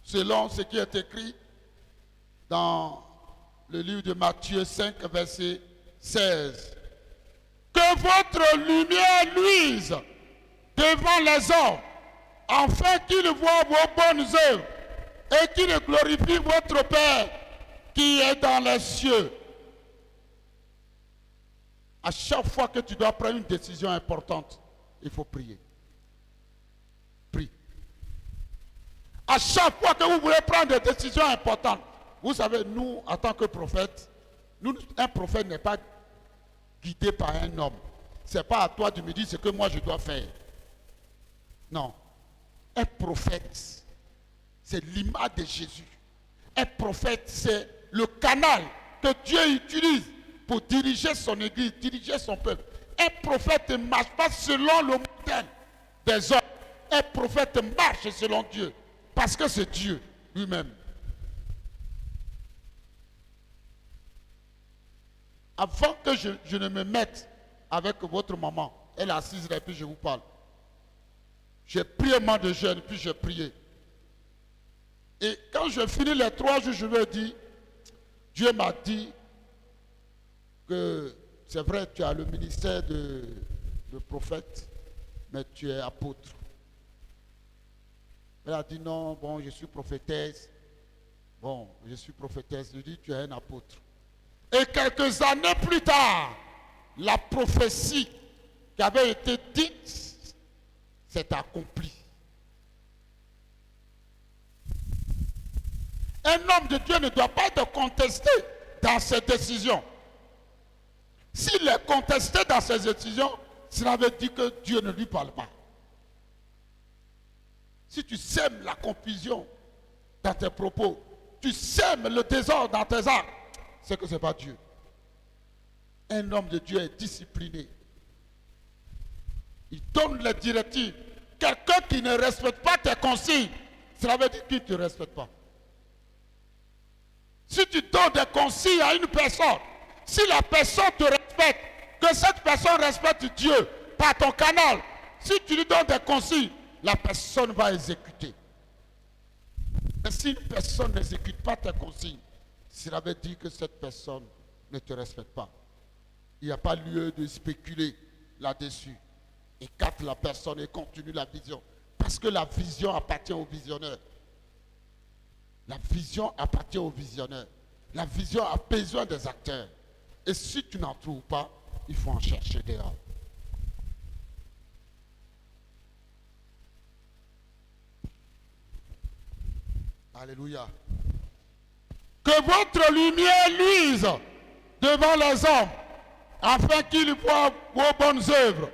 Selon ce qui est écrit dans le livre de Matthieu 5, verset 16. Que votre lumière luise devant les hommes, afin qu'ils voient vos bonnes œuvres et qu'ils glorifient votre Père qui est dans les cieux. À chaque fois que tu dois prendre une décision importante, il faut prier. Prie. À chaque fois que vous voulez prendre des décisions importantes, vous savez, nous, en tant que prophètes, un prophète n'est pas guidé par un homme. Ce n'est pas à toi de me dire ce que moi je dois faire. Non. Un prophète, c'est l'image de Jésus. Un prophète, c'est le canal que Dieu utilise pour diriger son église, diriger son peuple. Un prophète ne marche pas selon le modèle des hommes. Un prophète marche selon Dieu. Parce que c'est Dieu lui-même. Avant que je ne me mette avec votre maman, elle est assise là et puis je vous parle. J'ai prié un moment de jeûne, puis j'ai prié. Et quand je finis les 3 jours, je lui ai dit, Dieu m'a dit que c'est vrai, tu as le ministère de prophète, mais tu es apôtre. Elle a dit non, bon, je suis prophétesse. Bon, je suis prophétesse. Je dis, tu es un apôtre. Et quelques années plus tard, la prophétie qui avait été dite s'est accomplie. Un homme de Dieu ne doit pas être contesté dans ses décisions. S'il est contesté dans ses décisions, cela veut dire que Dieu ne lui parle pas. Si tu sèmes la confusion dans tes propos, tu sèmes le désordre dans tes actes, c'est que ce n'est pas Dieu. Un homme de Dieu est discipliné. Il donne les directives. Quelqu'un qui ne respecte pas tes consignes, cela veut dire qu'il ne te respecte pas. Si tu donnes des consignes à une personne, si la personne te respecte, que cette personne respecte Dieu par ton canal, si tu lui donnes des consignes, la personne va exécuter. Et si une personne n'exécute pas tes consignes, cela veut dire que cette personne ne te respecte pas. Il n'y a pas lieu de spéculer là-dessus. Écarte la personne et continue la vision. Parce que la vision appartient au visionnaire. La vision appartient au visionnaire. La vision a besoin des acteurs. Et si tu n'en trouves pas, il faut en chercher dehors. Alléluia. Que votre lumière luise devant les hommes, afin qu'ils voient vos bonnes œuvres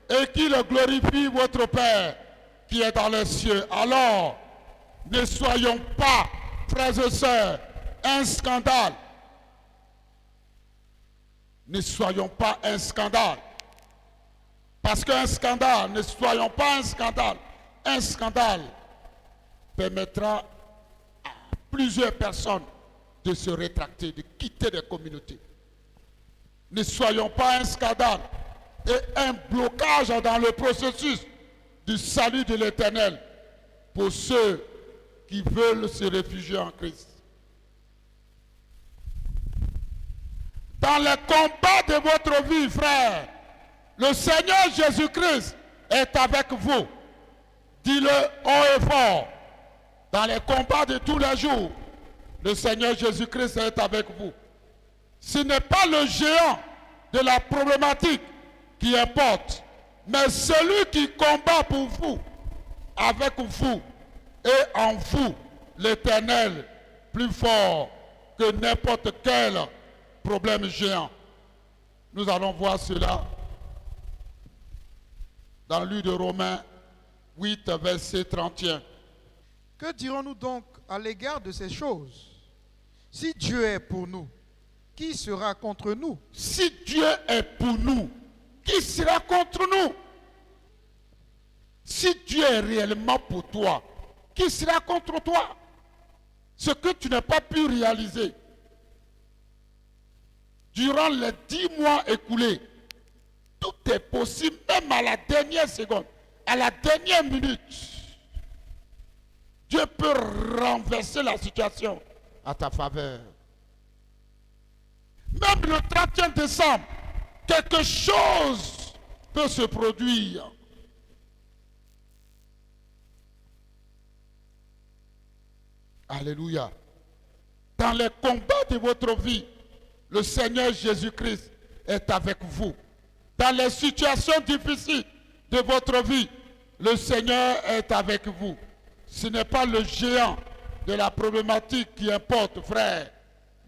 et qu'ils glorifient votre Père qui est dans les cieux. Alors, ne soyons pas, frères et sœurs, un scandale. Ne soyons pas un scandale. Parce qu'un scandale, ne soyons pas un scandale. Un scandale permettra à plusieurs personnes de se rétracter, de quitter les communautés. Ne soyons pas un scandale et un blocage dans le processus du salut de l'Éternel pour ceux qui veulent se réfugier en Christ. Dans les combats de votre vie, frère, le Seigneur Jésus-Christ est avec vous. Dis-le haut et fort. Dans les combats de tous les jours, le Seigneur Jésus-Christ est avec vous. Ce n'est pas le géant de la problématique qui importe, mais celui qui combat pour vous, avec vous et en vous, l'Éternel, plus fort que n'importe quel problème géant. Nous allons voir cela dans le livre de Romains 8, verset 31. Que dirons-nous donc à l'égard de ces choses. Si Dieu est pour nous, qui sera contre nous? Si Dieu est pour nous, qui sera contre nous? Si Dieu est réellement pour toi, qui sera contre toi? Ce que tu n'as pas pu réaliser durant les 10 mois écoulés, tout est possible, même à la dernière seconde, à la dernière minute. Dieu peut renverser la situation à ta faveur. Même le 31 décembre, quelque chose peut se produire. Alléluia. Dans les combats de votre vie, le Seigneur Jésus-Christ est avec vous. Dans les situations difficiles de votre vie, le Seigneur est avec vous. Ce n'est pas le géant de la problématique qui importe, frère,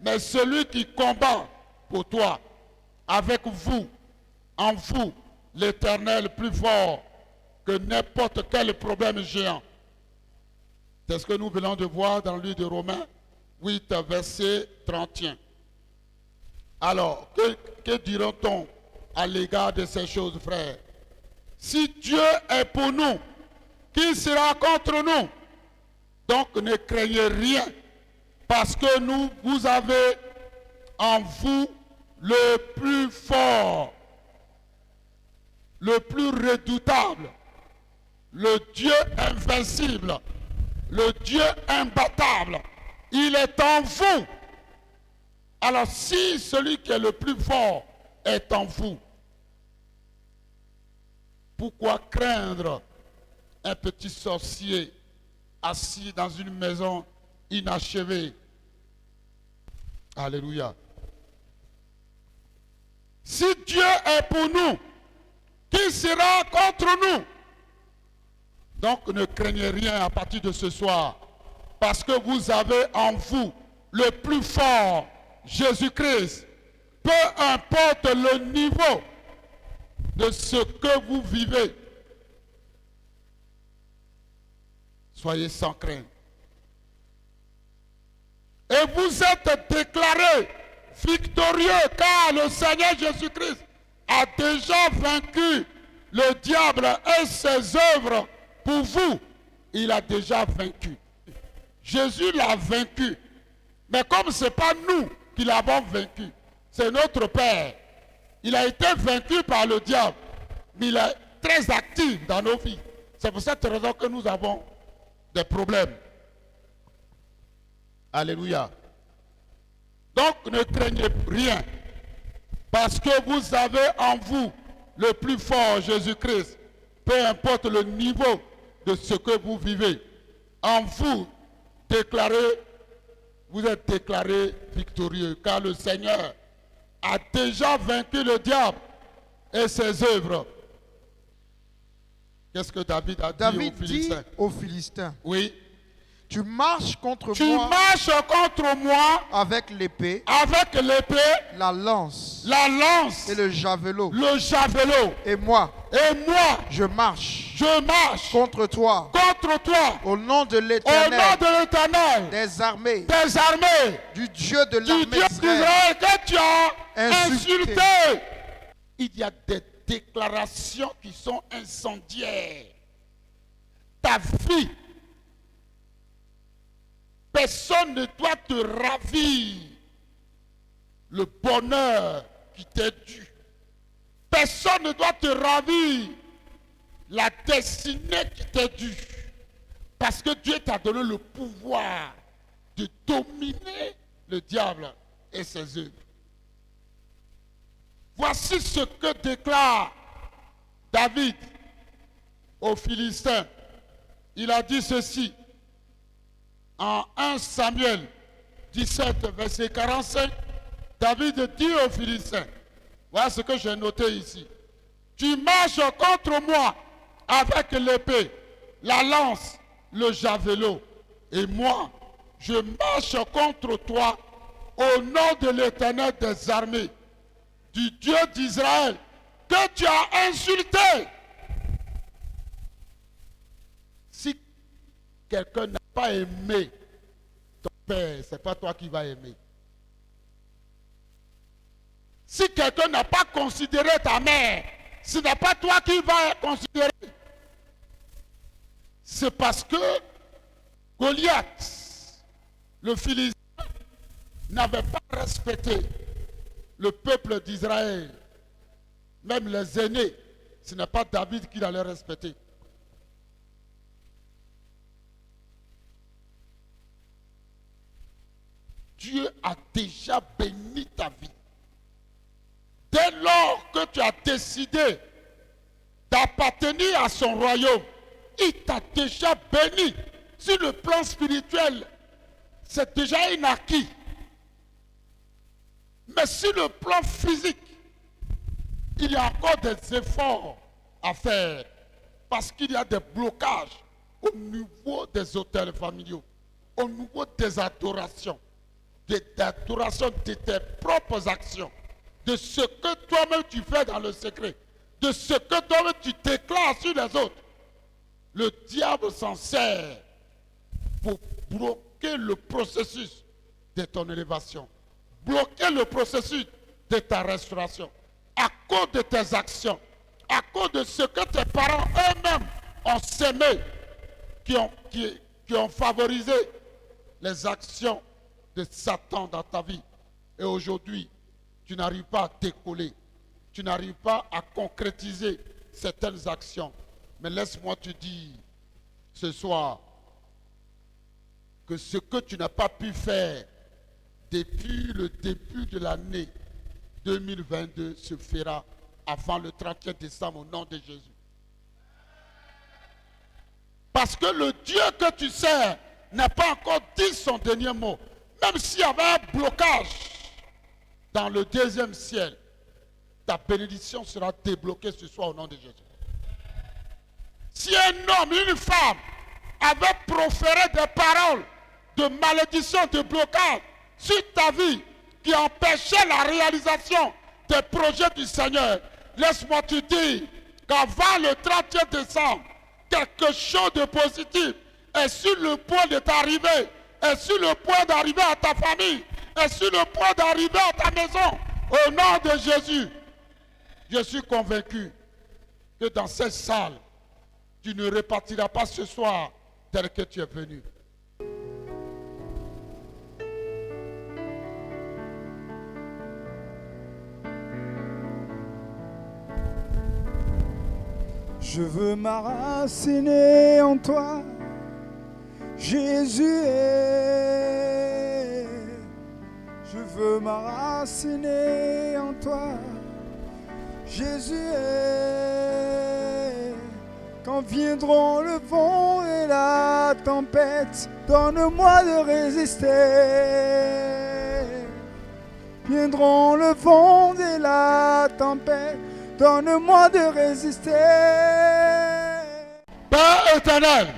mais celui qui combat pour toi, avec vous, en vous, l'Éternel plus fort que n'importe quel problème géant. C'est ce que nous venons de voir dans le livre de Romains 8, verset 31. Alors, que dira-t-on à l'égard de ces choses, frères? Si Dieu est pour nous, qui sera contre nous? Donc ne craignez rien, parce que vous avez en vous le plus fort, le plus redoutable, le Dieu invincible, le Dieu imbattable. Il est en vous. Alors si celui qui est le plus fort est en vous, pourquoi craindre un petit sorcier assis dans une maison inachevée? Alléluia. Si Dieu est pour nous, qui sera contre nous? Donc ne craignez rien à partir de ce soir, parce que vous avez en vous le plus fort, Jésus-Christ. Peu importe le niveau de ce que vous vivez, soyez sans crainte. Et vous êtes déclarés victorieux, car le Seigneur Jésus-Christ a déjà vaincu le diable et ses œuvres pour vous. Il a déjà vaincu. Jésus l'a vaincu. Mais comme ce n'est pas nous qui l'avons vaincu, c'est notre Père. Il a été vaincu par le diable, mais il est très actif dans nos vies. C'est pour cette raison que nous avons des problèmes. Alléluia. Donc ne craignez rien, parce que vous avez en vous le plus fort, Jésus-Christ. Peu importe le niveau de ce que vous vivez, en vous, vous êtes déclarés victorieux, car le Seigneur a déjà vaincu le diable et ses œuvres. Qu'est-ce que David a David dit aux dit Philistins? aux Philistins, Oui. tu marches contre Tu moi marches contre moi avec l'épée, avec l'épée, la lance la lance, et le javelot. le javelot. Et moi, Et moi, je marche je marche contre toi contre toi au nom de au nom l'Éternel de l'Éternel des armées, des armées, du Dieu de du l'armée Dieu d'Israël. d'Israël que tu as Insulté. insulté. Il y a des déclarations qui sont incendiaires. Ta vie, personne ne doit te ravir le bonheur qui t'est dû. Personne ne doit te ravir la destinée qui t'est due. Parce que Dieu t'a donné le pouvoir de dominer le diable et ses œuvres. Voici ce que déclare David aux Philistins. Il a dit ceci en 1 Samuel 17, verset 45. David dit aux Philistins, voilà ce que j'ai noté ici. Tu marches contre moi avec l'épée, la lance, le javelot. Et moi, je marche contre toi au nom de l'Éternel des armées, du Dieu d'Israël, que tu as insulté. Si quelqu'un n'a pas aimé père, ce n'est pas toi qui vas aimer. Si quelqu'un n'a pas considéré ta mère, ce n'est pas toi qui vas considérer. C'est parce que Goliath, le Philistin, n'avait pas respecté le peuple d'Israël. Même les aînés, ce n'est pas David qui allait respecter. Dieu a déjà béni ta vie. Dès lors que tu as décidé d'appartenir à son royaume, il t'a déjà béni. Sur le plan spirituel, c'est déjà un acquis. Mais sur le plan physique, il y a encore des efforts à faire. Parce qu'il y a des blocages au niveau des hôtels familiaux, au niveau des adorations, de tes propres actions, de ce que toi-même tu fais dans le secret, de ce que toi-même tu déclares sur les autres. Le diable s'en sert pour bloquer le processus de ton élévation, bloquer le processus de ta restauration, à cause de tes actions, à cause de ce que tes parents eux-mêmes ont sémé, qui ont favorisé les actions de Satan dans ta vie. Et aujourd'hui, tu n'arrives pas à décoller, tu n'arrives pas à concrétiser certaines actions. Mais laisse-moi te dire ce soir que ce que tu n'as pas pu faire depuis le début de l'année 2022 se fera avant le 31 décembre au nom de Jésus. Parce que le Dieu que tu sers n'a pas encore dit son dernier mot. Même s'il y avait un blocage dans le deuxième ciel, ta bénédiction sera débloquée ce soir au nom de Jésus. Si un homme, une femme avait proféré des paroles de malédiction, de blocage sur ta vie qui empêchait la réalisation des projets du Seigneur, laisse-moi te dire qu'avant le 31 décembre, quelque chose de positif est sur le point de t'arriver, est sur le point d'arriver à ta famille, est sur le point d'arriver à ta maison. Au nom de Jésus, je suis convaincu que dans cette salle, tu ne repartiras pas ce soir tel que tu es venu. Je veux m'enraciner en toi, Jésus. Je veux m'enraciner en toi, Jésus. Quand viendront le vent et la tempête, donne-moi de résister. Viendront le vent et la tempête, donne-moi de résister. Père éternel,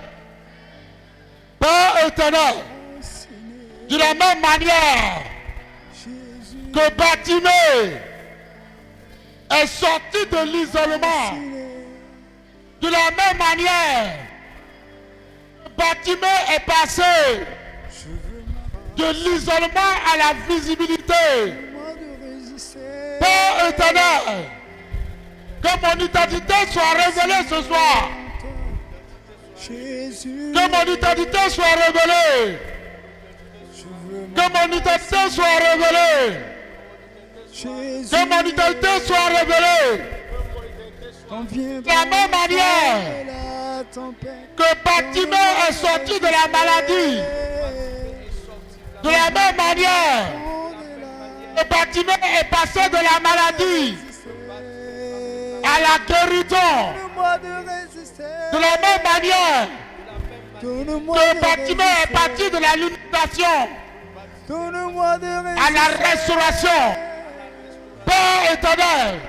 de la même manière que Bartimée est sorti de l'isolement, de la même manière, Bartimée est passé de l'isolement à la visibilité. Père éternel, que mon identité soit révélée ce soir. Que mon identité soit révélée. Que mon identité soit révélée. Que mon identité soit révélée. De la même manière que Bartimée est sorti de la maladie. De la même manière que Bartimée est passé de la maladie à la guérison. De la même manière que Bartimée est parti de la limitation à la restauration. Père éternel,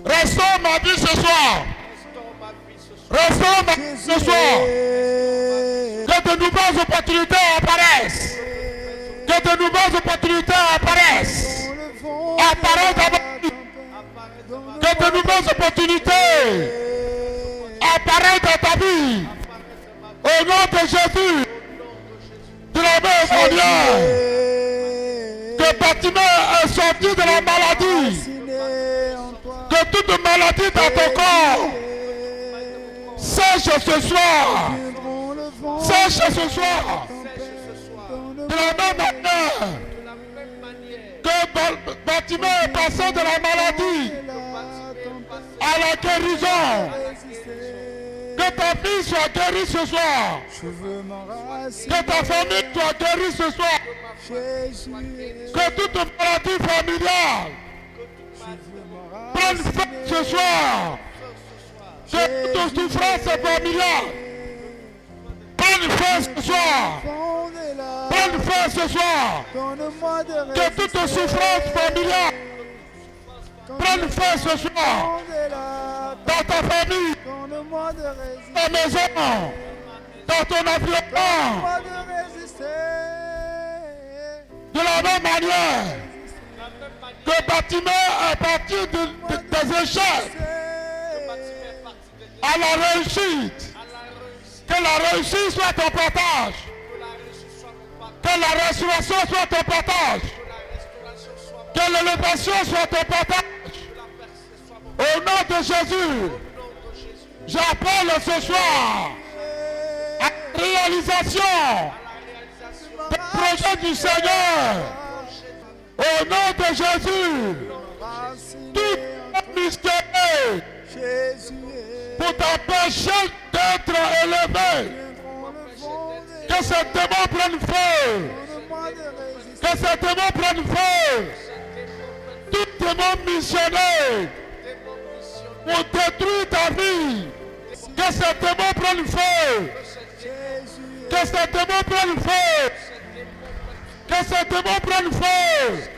restaure ma vie ce soir. Restaure ma vie ce soir. Que de nouvelles opportunités apparaissent. Que de nouvelles opportunités apparaissent. Apparaissent dans ma vie. Que de nouvelles opportunités apparaissent dans ta vie. Au nom de Jésus. De la main même manière que Bartimée est sorti de la maladie, que toute maladie dans ton corps sèche ce soir. Sèche ce soir. De la même manière que Bartimée est passé de la maladie à la guérison. Que ta fille soit guérie ce soir. Que ta famille soit guérie ce soir. Que toute maladie familiale prenne fin ce soir. Que toute souffrance familiale prenne fin ce soir. Prenne fin ce soir. Que toute souffrance familiale prenne fin ce soir. Dans ta famille, dans ta maison, dans ton environnement. De la même manière que Bartimée est parti des échecs à la réussite. Que la réussite soit ton partage. Que la restauration soit ton partage. Que l'élévation soit ton partage. Au nom de Jésus, j'appelle ce soir à la réalisation des projets du Seigneur. Au nom de Jésus, tout missionné pour t'empêcher d'être élevé. Que ce démon prenne feu. Que ce démon prenne feu. Tout démon missionné pour détruire ta vie. Que ce démon prenne feu. Que ce démon prenne feu. Que ce démon prenne feu.